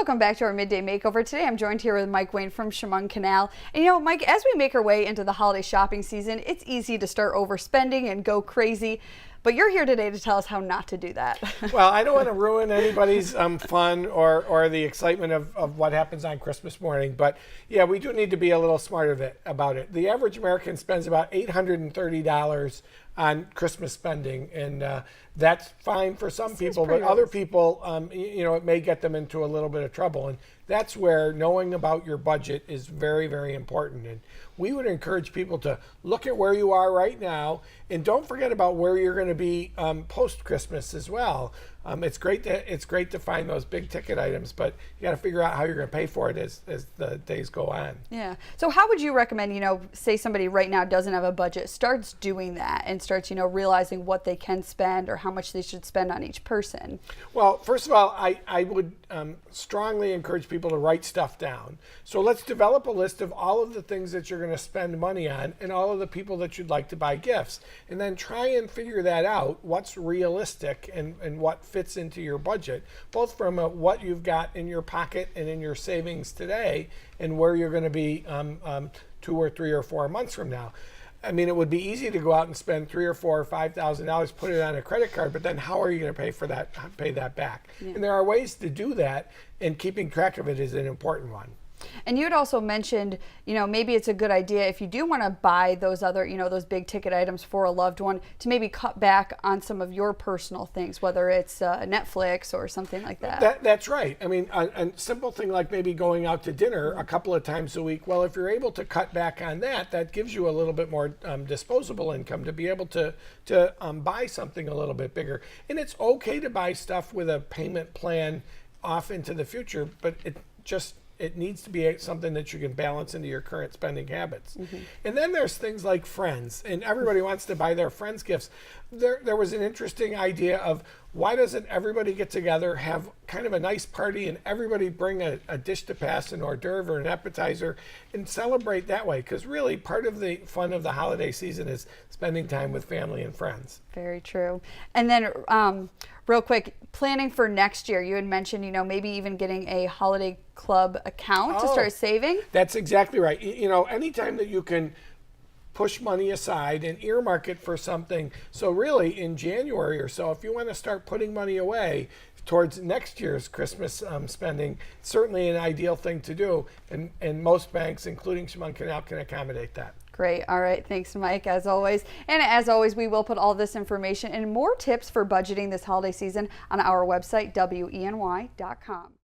Welcome back to our Midday Makeover. Today I'm joined here with Mike Wayne from Chemung Canal. And Mike, as we make our way into the holiday shopping season, it's easy to start overspending and go crazy. But you're here today to tell us how not to do that. Well, I don't want to ruin anybody's fun or the excitement of what happens on Christmas morning. But yeah, we do need to be a little smarter about it. The average American spends about $830 on Christmas spending, and that's fine for some people, but other people, it may get them into a little bit of trouble. And that's where knowing about your budget is very, very important. And we would encourage people to look at where you are right now, and don't forget about where you're going to be post-Christmas as well. It's great to find those big ticket items, but you got to figure out how you're going to pay for it as the days go on. Yeah. So how would you recommend, say somebody right now doesn't have a budget, starts doing that and starts, realizing what they can spend or how much they should spend on each person? Well, first of all, I would strongly encourage people to write stuff down. So let's develop a list of all of the things that you're going to spend money on and all of the people that you'd like to buy gifts. And then try and figure that out, what's realistic and what fits into your budget, both from what you've got in your pocket and in your savings today and where you're going to be 2 or 3 or 4 months from now. I mean, it would be easy to go out and spend $3,000 or $4,000 or $5,000, put it on a credit card, but then how are you going to pay for that? Pay that back? Yeah. And there are ways to do that, and keeping track of it is an important one. And you had also mentioned, maybe it's a good idea if you do want to buy those other, those big ticket items for a loved one, to maybe cut back on some of your personal things, whether it's Netflix or something like that. That's right. I mean, a simple thing like maybe going out to dinner a couple of times a week. Well, if you're able to cut back on that, that gives you a little bit more disposable income to be able to buy something a little bit bigger. And it's okay to buy stuff with a payment plan off into the future, but it needs to be something that you can balance into your current spending habits. Mm-hmm. And then there's things like friends, and everybody wants to buy their friends gifts. There was an interesting idea of why doesn't everybody get together, have kind of a nice party, and everybody bring a dish to pass, an hors d'oeuvre or an appetizer, and celebrate that way. Because really, part of the fun of the holiday season is spending time with family and friends. Very true. And then real quick, planning for next year. You had mentioned, maybe even getting a holiday club account to start saving. That's exactly right. Anytime that you can push money aside and earmark it for something. So really in January or so, if you want to start putting money away towards next year's Christmas spending, certainly an ideal thing to do. And most banks, including Chemung Canal, can accommodate that. Great. All right. Thanks, Mike, as always. And as always, we will put all this information and more tips for budgeting this holiday season on our website, WENY.com.